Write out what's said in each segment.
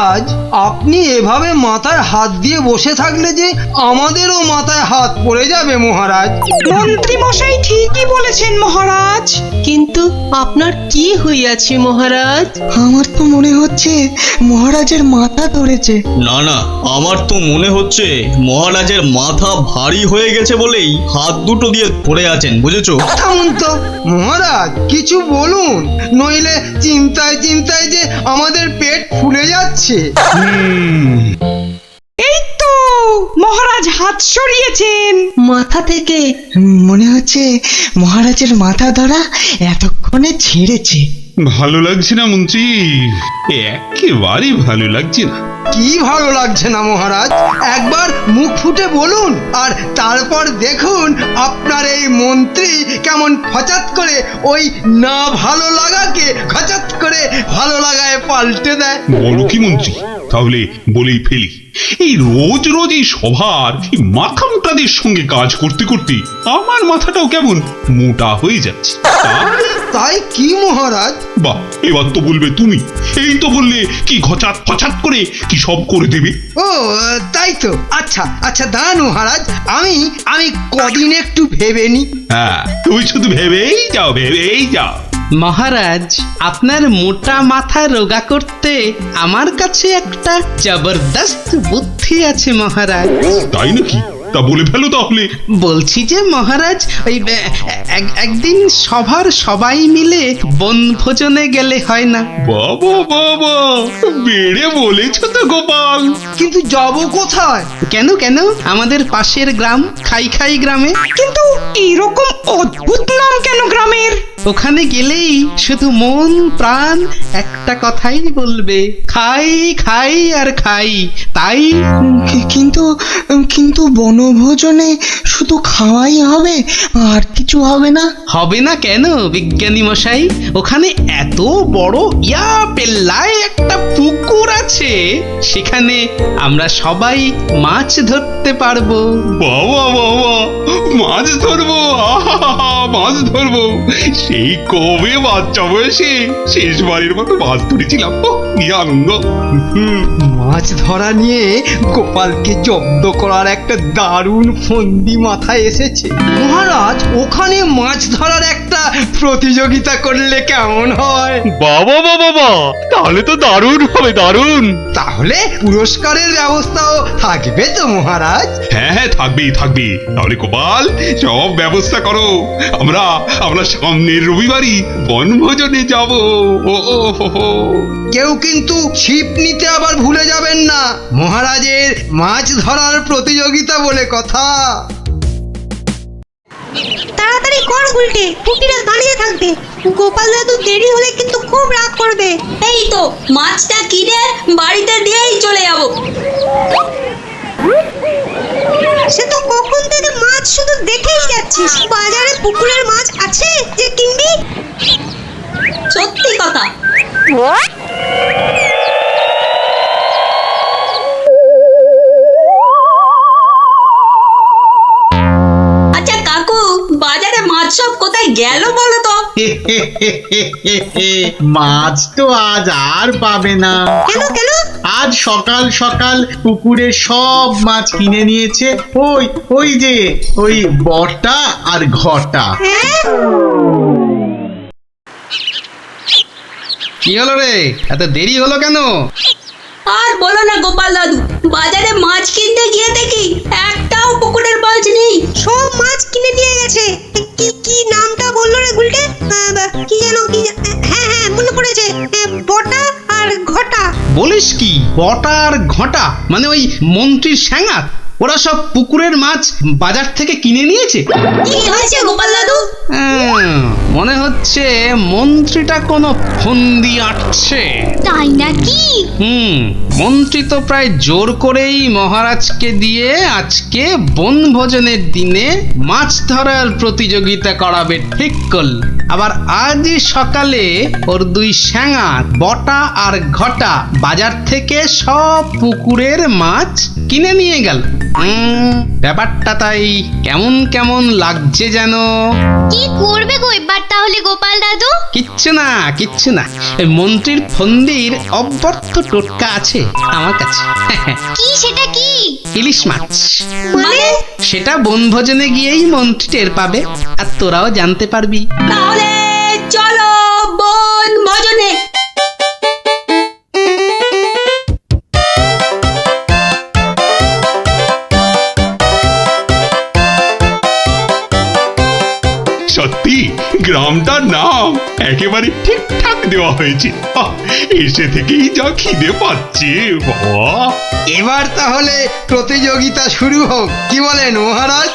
মহারাজ, আপনি এভাবে মাথায় হাত দিয়ে বসে থাকলে যে আমাদেরও মাথায় হাত পড়ে যাবে মহারাজ। মন্ত্রী মশাই ঠিকই বলেছেন মহারাজ। কিন্তু আপনার কি হইয়াছে মহারাজ? আমার তো মনে হচ্ছে মহারাজের মাথা ধরেছে। না না, আমার তো মনে হচ্ছে মহারাজের মাথা ভারী হয়ে গেছে বলেই হাত দুটো দিয়ে পড়ে আছেন, বুঝেছো? থামুন তো মহারাজ, কিছু বলুন, নইলে চিন্তায় চিন্তায় যে আমাদের পেট ফুলে যাচ্ছে। এই তো মহারাজ হাত সরিয়েছেন। মাথা থেকে মনে হচ্ছে মহারাজের মাথা ধরা এতক্ষণে ছেড়েছে। ভালো লাগছে না মন্ত্রী, একেবারেই ভালো লাগছে না। কি ভালো লাগছে না মহারাজ? একবার মুখ ফুটে বলুন, আর তারপর দেখুন আপনার এই মন্ত্রী কেমন ফচাত করে ওই না ভালো লাগাকে খচাত করে ভালো লাগায় পাল্টে দেয়। বলো কি মন্ত্রী, তাহলে বলেই ফেলি। এই রোজ রোজ এই সভার এই মাথা মোটাদের সঙ্গে কাজ করতে করতে আমার মাথাটাও কেমন মোটা হয়ে যাচ্ছে। তাই কি মহারাজ? বাহ, এবার তো বলবে তুমি। এই তো বললে কি ঘচাত ফচাত করে কি সব করে দেবে। ও তাই তো। আচ্ছা আচ্ছা দাঁড়ান মহারাজ, আমি আমি কদিন একটু ভেবে নি। হ্যাঁ, তুমি শুধু ভেবেই যাও, ভেবেই যাও। মহারাজ, আপনার মোটা মাথা রোগা করতে আমার কাছে একটা জবরদস্ত বুদ্ধি আছে মহারাজ। তাই নাকি? তা বলে ফেলো তাহলে। বলছি যে মহারাজ, ওই একদিন সভার সবাই মিলে বনভোজনে গেলে হয় না? বাবা বাবা, বেড়ে বলেছো তো গোপাল। কিন্তু যাব কোথায়? কেন কেন, আমাদের পাশের গ্রাম খাই খাই গ্রামে। কিন্তু এরকম অদ্ভুত নাম কেন গ্রামের? ওখানে গেলেই শুধু মন প্রাণ একটা কথাই বলবে, খাই খাই আর খাই। তাই কিন্তু কিন্তু বনভোজনে শুধু খাওয়াই হবে, আর কিছু হবে না? হবে না কেন বিজ্ঞানী মশাই? ওখানে এত বড় পেল্লায় একটা পুকুর আছে, সেখানে আমরা সবাই মাছ ধরতে পারবো। বাবা বাবা, মাছ ধরবো, মাছ ধরবো। সেই কবে বাচ্চা বয়সে শেষবারের মতো মাছ ধরেছিলাম, কি আনন্দ। মাছ ধরা নিয়ে গোপালকে জব্দ করার একটা দারুণ ফন্দি মাথায় এসেছে। মহারাজ, ওখানে মাছ ধরার একটা প্রতিযোগিতা করলে কেমন হয়? বাবা বাবা, তাহলে তো দারুণ হবে, দারুণ। তাহলে পুরস্কারের ব্যবস্থাও থাকবে তো মহারাজ? হ্যাঁ হ্যাঁ, থাকবেই থাকবে। তাহলে গোপাল, সব ব্যবস্থা করো। আমরা আমরা সামনের রবিবারই বনভোজনে যাব। ও হো হো। কেউ কিন্তু ছিপ নিতে আবার ভুলে যাবেন না, মহারাজের মাছ ধরার প্রতিযোগিতা বলে কথা। তাড়াতাড়ি কর উল্টে, কুটিরা দাঁড়িয়ে থাকবে। গোপাল দাদু দেরি হলে কিন্তু খুব রাগ করবে। এই তো মাছটা কিনে বাড়িতে দিয়েই চলে যাব। সে তো কখন থেকে মাছ শুধু দেখেই যাচ্ছিস। বাজারে পুকুরের মাছ আছে যে কিনবি? সত্যি কথা। আচ্ছা কাকু, বাজারে মাছ সব কোথায় গেল বলো তো? মাছ তো আজ আর পাবে না। কেন কেন? আজ সকাল সকাল পুকুরে সব মাছ কিনে নিয়েছে ওই ওই যে ওই বটা আর ঘটা। কি হলো রে, এত দেরি হলো কেন? আর বলো না গোপাল দাদু, বাজারে মাছ কিনতে গিয়ে দেখি একটাও পুকুরের মাছ নেই। সব মাছ কিনে নিয়ে গেছে। কি কি নামটা বললো রে গুলটে? কি যেন কি? হ্যাঁ হ্যাঁ মনে পড়েছে, বটা আর ঘটা। বলিস কি, বটা আর ঘটা মানে ওই মন্ত্রীর স্যাঙাত? ওরা সব পুকুরের মাছ বাজার থেকে কিনে নিয়েছে। কি হয়েছে গোপাল দাদু? মনে হচ্ছে মন্ত্রীটা কোনো ফন্দি আটছে। তাই নাকি? মন্ত্রী তো প্রায় জোর করেই মহারাজকে দিয়ে আজকে বনভোজনের দিনে মাছ ধরার প্রতিযোগিতা করাবে ঠিক করল। আবার আজ সকালে ওর দুই স্যাঙাত বটা আর ঘটা বাজার থেকে সব পুকুরের মাছ কিনে নিয়ে গেল। ব্যাপারটা তাই কেমন কেমন লাগছে যেন। কি করবে গো এবার? ব্যাপার তাহলে গোপাল দাদু? কিচ্ছু না কিচ্ছু না, এই মন্ত্রীর ফন্দির অব্যর্থ টোটকা আছে আমার কাছে। কি সেটা কি? ইলিশ মাছ। মানে? সেটা বনভোজনে গিয়েই মন্ত্রী টের পাবে, আর তোরাও জানতে পারবি। তাহলে চলো বন ভোজনে। সত্যি গ্রামটার নাম একেবারে ঠিকঠাক দেওয়া হয়েছে। এসে থেকেই যা খিদে পাচ্ছে বাবা। এবার তাহলে প্রতিযোগিতা শুরু হোক, কি বলেন মহারাজ?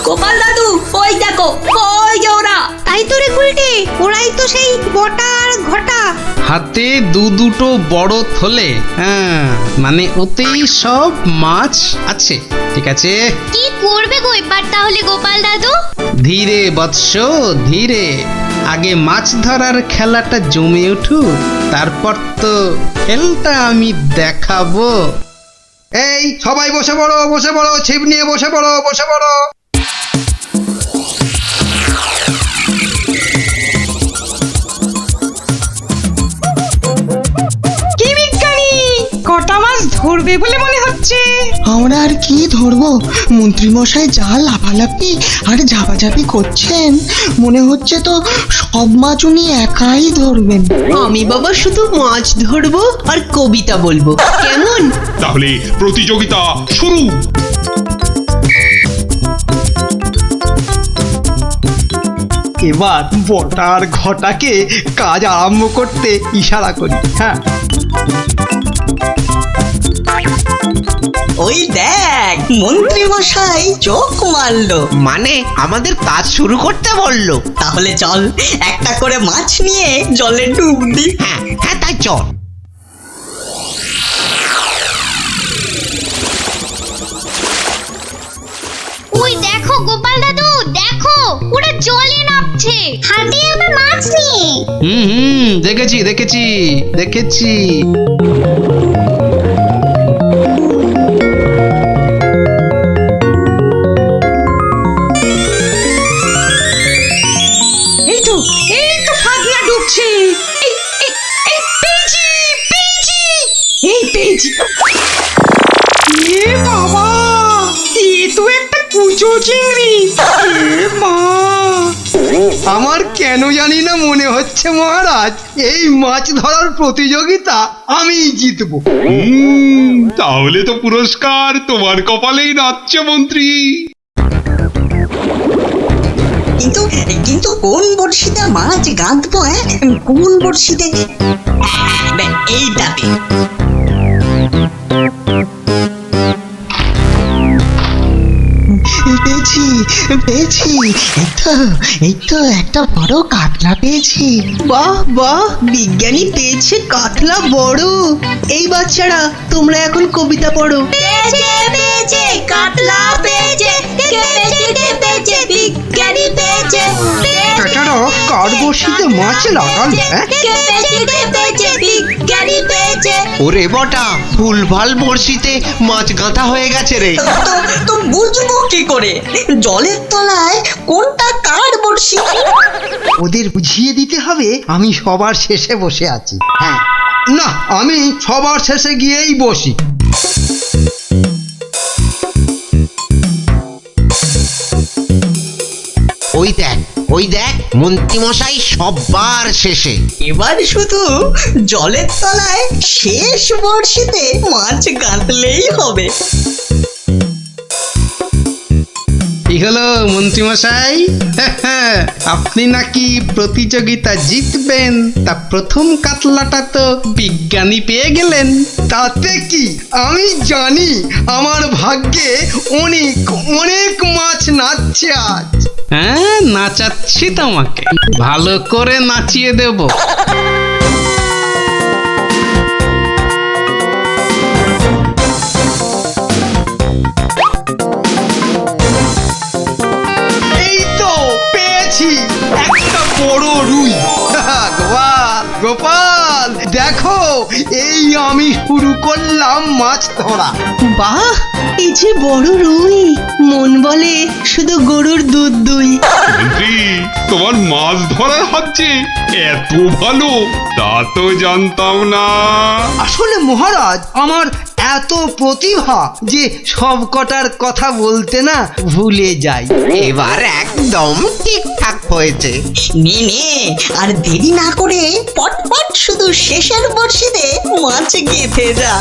গোপাল দাদু ওই দেখো, ওই যে ওরা। তাই তো রে গুলটে, ওরাই তো সেই বটা আর ঘটা। হাতে দুটো বড় থলে, হ্যাঁ মানে ওতেই সব মাছ আছে। ঠিক আছে, কি করবে গো এবার তাহলে গোপাল দাদু? ধীরে বৎস ধীরে, আগে মাছ ধরার খেলাটা জমে উঠুক, তারপর তো খেলটা আমি দেখাবো। এই সবাই বসে পড়ো, বসে পড়ো, ছিপ নিয়ে বসে পড়ো, বসে পড়ো। কি বিজ্ঞানী, কটা মাছ ধরবে বলে মনে হচ্ছে? আমরা আর কি ধরবো, মন্ত্রীমশাই যা লাফালাফি আর ঝাপাঝাপি করছেন, মনে হচ্ছে তো সব মাছ উনি একাই ধরবেন। আমি বাবা শুধু মাছ ধরবো আর কবিতা বলবো, কেমন? তাহলে প্রতিযোগিতা শুরু। এবার বটার ঘটাকে কাজ আরম্ভ করতে ইশারা করি। হ্যাঁ, ওই দেখ মন্ত্রী মশাই চোখ মারলো, মানে আমাদের কাজ শুরু করতে বললো। তাহলে চল একটা করে মাছ নিয়ে জলে ডুব দি। হ্যাঁ হ্যাঁ তাই চল। ওই দেখো গোপাল দাদু, দেখো ওরা জলে নামছে হাতে আবার মাছ নিয়ে। দেখেছি দেখেছি দেখেছি। এই তো ফাদনা ডুবছে। এই পেয়েছি পেয়েছি, এই পেয়েছি। এ বাবা, এ তো একটা কুচো চিংড়ি। এ মা, আমার কেন জানি না মনে হচ্ছে মহারাজ, এই মাছ ধরার প্রতিযোগিতা আমিই জিতবো। তাহলে তো পুরস্কার তোমার কপালেই নাচছে মন্ত্রী। কিন্তু কিন্তু কোন বড়শিতে মাছ গাঁথবো? কোন বড়শিতে? এইটাতে। পেয়েছি পেয়েছি, এই তো একটা বড় কাতলা পেয়েছি। বাহ বাহ, বিজ্ঞানী পেয়েছে কাতলা বড়। এই বাচ্চারা তোমরা এখন কবিতা পড়ো। পেয়েছে পেয়েছে কাতলা পেয়েছে, কে পেয়েছে কে পেয়েছে, বিজ্ঞানী পেয়েছে। বেটারা কার বড়শিতে মাছ লাগালো? হ্যাঁ, কে পেয়েছে কে পেয়েছে, বিজ্ঞানী পেয়েছে। ওরে বটা, ভুলভাল বড়শিতে মাছ গাঁথা হয়ে গেছে রে। তো বুঝবো কি করে জলের তলায় কোনটা কার বড়শি? ওদের বুঝিয়ে দিতে হবে আমি সবার শেষে বসে আছি। হ্যাঁ, না আমি সবার শেষে গিয়েই বসি। ওই দেখ মন্ত্রীমশাই সবার শেষে। এবার শুধু জলের তলায় শেষ বড়শিতে মাছ গাঁথলেই হবে। কি হলো মন্ত্রীমশাই, আপনি নাকি প্রতিযোগিতা জিতবেন, তা প্রথম কাতলাটা তো বিজ্ঞানী পেয়ে গেলেন। তাতে কি, আমি জানি আমার ভাগ্যে অনেক অনেক মাছ নাচছে আজ। হ্যাঁ নাচাচ্ছি তোমাকে, ভালো করে নাচিয়ে দেব। এই তো পেয়েছি একটা বড় রুই। গোপাল গোপাল দেখো, এই আমি শুরু করলাম মাছ ধরা। বাহ, এই যে বড় রুই, মন বলে শুধু গরুর দুধ দুই। মন্ত্রী, তোমার মাছ ধরার হাত যে এত ভালো তা তো জানতাম না। আসলে মহারাজ, আমার এত প্রতিভা যে সব কটার কথা বলতে না ভুলে যাই। এবার একদম ঠিকঠাক হয়েছে। নে নে, আর দেরি না করে পটপট শুধু শেষের বর্ষিতে মাছ গেঁথে যা।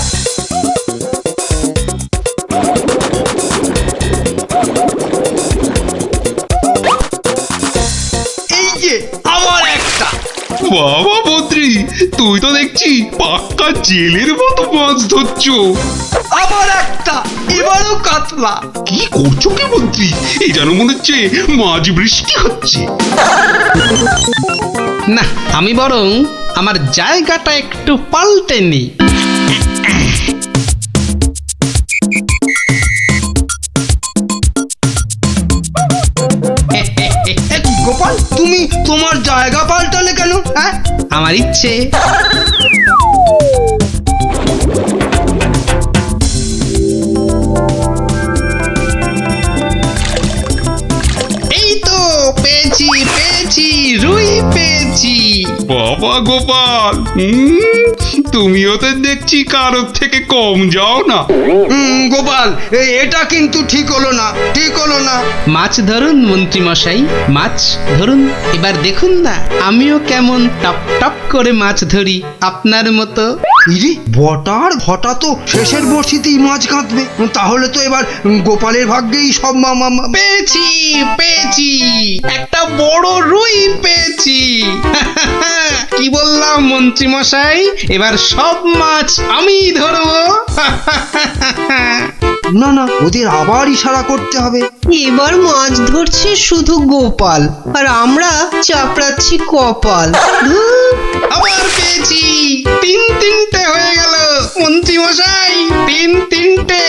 এই যে আমার একটা। বাবা মন্ত্রী, তুই তো দেখছি পাক্কা জেলের মতো মাছ ধরছো। আবার একটা, এবারও কাতলা। কি করছো কি মন্ত্রী? এই যেন মনে হচ্ছে মাছ বৃষ্টি হচ্ছে। না, আমি বরং আমার জায়গাটা একটু পাল্টে নিই। গোপাল, তুমি তোমার জায়গা পাল্টালে কেন? হ্যাঁ, আমার ইচ্ছে। এই তো পেয়েছি পেয়েছি, রুই পেয়েছি। বাবা গোপাল, তুমিও তো দেখছি কারোর থেকে কম যাও না। গোপাল, এটা কিন্তু ঠিক হলো না, ঠিক হলো না। মাছ ধরুন মন্ত্রী মশাই, মাছ ধরুন। এবার দেখুন না আমিও কেমন টপ টপ করে মাছ ধরি আপনার মতো। ইরে, বটার ঘটা তো শেষের বর্ষিতেই মাছ কাঁদবে। তাহলে তো এবার গোপালের ভাগ্যেই সব পেয়েছি পেয়েছি, একটা বড় রুই পেয়েছি। কি বললাম মন্ত্রী মশাই, এবার সব মাছ আমি ধরবো। না না, ওদের আবার ইশারা করতে হবে। এবার মাছ ধরছে শুধু গোপাল, আর আমরা চাপড়াচ্ছি কপাল। আবার পেয়েছি, তিনটে হয়ে গেল মন্ত্রী মশাই, তিনটে।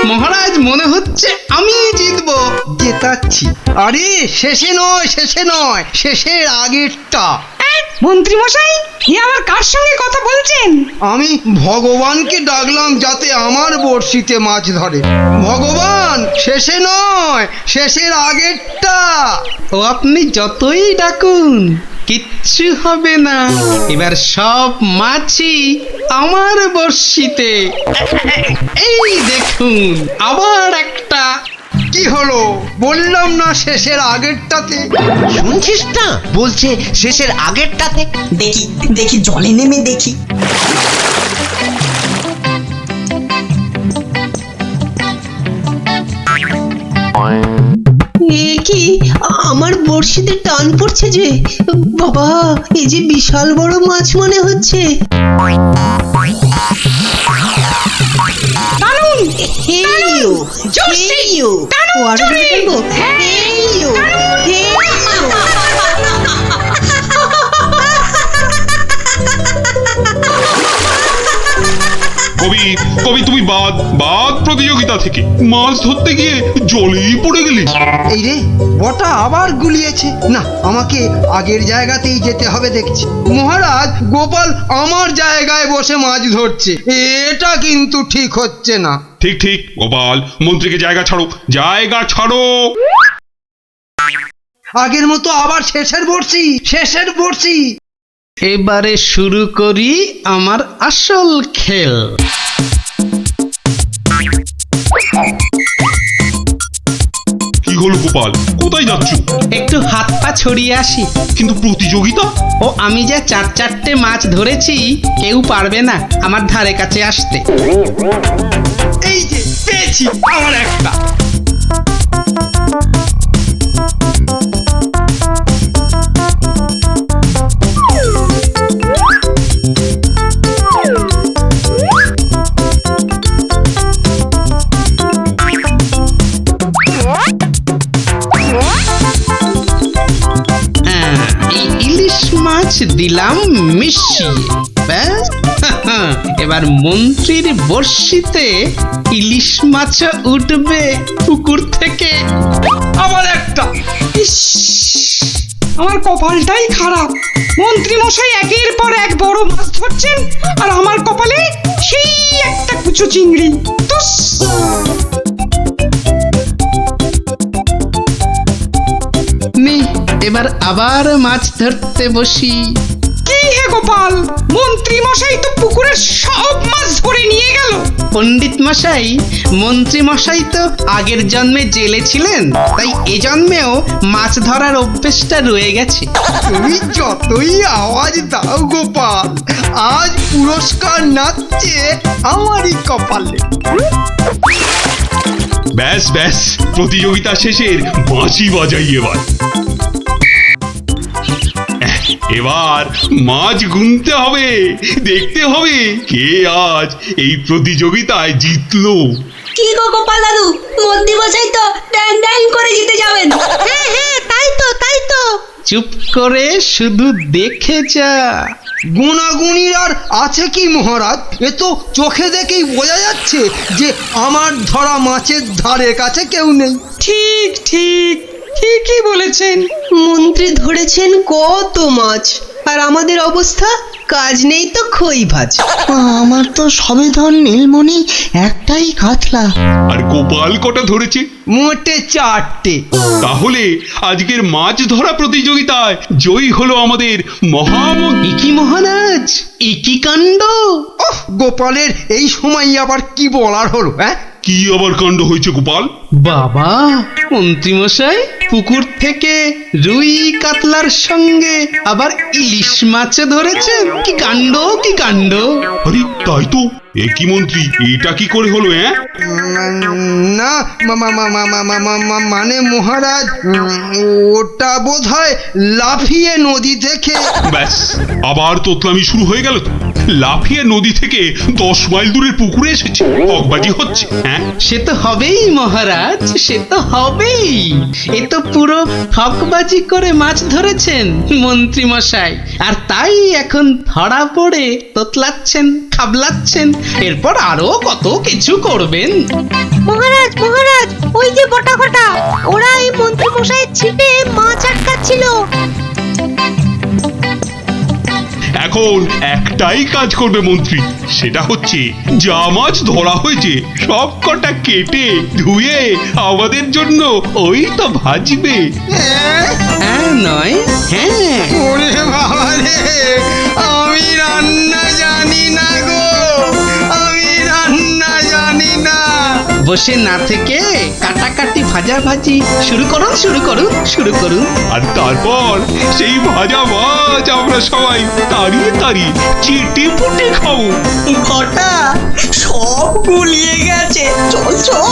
মহারাজ, মনে হচ্ছে আমি জিতবো। জেতাচ্ছি। আরে শেষে নয়, শেষে নয়, শেষের আগেরটা। মন্ত্রী মশাই, এ আবার কার সঙ্গে কথা বলছেন? আমি ভগবানকে ডাকলাম যাতে আমার বড়শিতে মাছ ধরে। ভগবান, শেষে নয়, শেষের আগেরটা। ও আপনি যতই ডাকুন কিচ্ছু হবে না, এবার সব মাছই আমার বর্ষিতে। এই দেখুন আবার একটা। কি হলো? বললাম না শেষের আগেরটাতে। শুনছিস না, বলছে শেষের আগেরটাতে। দেখি দেখি, জলে নেমে দেখি। এ কি, আমার বড়শিতে টান পড়ছে যে। বাবা, এই যে বিশাল বড় মাছ মনে হচ্ছে। টানুন, হেইও, হেইও, ওয়ার ফেলবো। হেইও, হেইও। কবি কবি, তুমি বাদ প্রতিযোগিতা থেকে মাছ ধরতে গিয়ে জলেই পড়ে গেলি। এই রে, বটা আবার গুলিয়েছে। না, আমাকে আগের জায়গাতেই যেতে হবে দেখছি। মহারাজ, গোপাল আমার জায়গায় বসে মাছ ধরছে, এটা কিন্তু ঠিক হচ্ছে না। ঠিক ঠিক গোপাল, মন্ত্রীকে জায়গা ছাড়ো, জায়গা ছাড়ো। আগের মতো আবার শেষের বর্ষি, শেষের বর্ষি। এবারে শুরু করি আমার আসল খেল। কি হলো গোপাল, কোথায় যাচ্ছ? একটু হাত পা ছড়িয়ে আসি। কিন্তু প্রতিযোগিতা? ও আমি যে চারটে মাছ ধরেছি, কেউ পারবে না আমার ধারে কাছে আসতে। এই যে পেয়েছি আমার একটা। এই ইলিশ মাছ দিলাম মিশিয়ে, ব্যাস। এবার মন্ত্রীর বর্ষিতে ইলিশ মাছ উঠবে পুকুর থেকে। আবার একটা। ইস, আমার কপালটাই খারাপ। মন্ত্রী মশাই একের পর এক বড় মাছ ধরছেন, আর আমার কপালে সেই একটা কুচো চিংড়ি। তুস! নে এবার আবার মাছ ধরতে বসি। কি হে গোপাল, মন্ত্রী মশাই তো পুকুরের সব মাছ ধরে নিয়ে গেল। পণ্ডিত মশাই, মন্ত্রী মশাই তো আগের জন্মে জেলে ছিলেন, তাই এ জন্মেও মাছ ধরার অভ্যেসটা রয়ে গেছে। তুমি যতই আওয়াজ দাও গোপাল, আজ পুরস্কার নাচছে আমারই কপালে। ব্যাস ব্যাস, প্রতিযোগিতা শেষের বাঁশি বাজাই এবার। এবার মাছ গুনতে হবে, দেখতে হবে কে আজ এই প্রতিযোগিতায় জিতলো। কি গো গোপাল দাদু, মন্ত্রী মশাই তো ড্যাং ড্যাং করে জিতে যাবেন। হ্যাঁ হ্যাঁ, তাই তো তাই তো। চুপ করে শুধু দেখে যা। গুণাগুণির আর আছে কি মহারাজ? এ তো চোখে দেখেই বোঝা যাচ্ছে যে আমার ধরা মাছের ধারে কাছে কেউ নেই। ঠিক ঠিক, ঠিকই বলেছেন। মন্ত্রী ধরেছেন কত মাছ, আর আমাদের অবস্থা কাজ নেই তো খই ভাজ। আমার তো সবে ধর নীলমণি একটাই কাতলা। আর গোপাল কটা ধরেছে? মোটে 4টে। তাহলে আজকের মাছ ধরা প্রতিযোগিতায় জয়ী হলো আমাদের মহামন্ত্রী। একি মহারাজ, একি কাণ্ড! ওহ, গোপালের এই সময় আবার কি বলার হলো? হ্যাঁ, কি আবার কাণ্ড হয়েছে গোপাল? বাবা, মন্ত্রী মশাই পুকুর থেকে রুই কাতলার সঙ্গে আবার ইলিশ মাছ ধরেছেন। কি কাণ্ড, কি কাণ্ড! আরে তাই তো, এ কি মন্ত্রী, এটা কি করে হলো? না মানে মহারাজ, ওটা বোধহয় লাফিয়ে নদী থেকে। ব্যাস, আবার তোতলামি শুরু হয়ে গেল তো। লাফিয়ে নদী থেকে 10 মাইল দূরের পুকুরে এসেছে, হকবাজি হচ্ছে। হ্যাঁ, সে তো হবেই মহারাজ, সে তো হবেই। এ তো পুরো হকবাজি করে মাছ ধরেছেন মন্ত্রী মশাই, আর তাই এখন ধরা পড়ে তোতলাচ্ছেন, খাবলাচ্ছেন। এরপর আরো কত কিছু করবেন। মহারাজ মহারাজ, ওই যে বটা কটা, ওরা এই মন্ত্রী মশাইয়ের ছিপে মাছ আটকাচ্ছিল। এখন একটাই কাজ করবে মন্ত্রী, সেটা হচ্ছে যা মাছ ধরা হয়েছে সব কটা কেটে ধুয়ে আমাদের জন্য ওই তো ভাজবে। হ্যাঁ নয়, হ্যাঁ। ওরে বাবা রে, আমি রান্না জানি না গো, আমি রান্না জানি না। বসে না থেকে কাটাকাটি ভাজাভাজি শুরু করুন, শুরু করুন, শুরু করুন। আর তারপর সেই ভাজা মাছ আমরা সবাই তাড়িয়ে তাড়িয়ে চেটে পুটে খাবো। ঘটা সব গুলিয়ে গেছে, চল চল।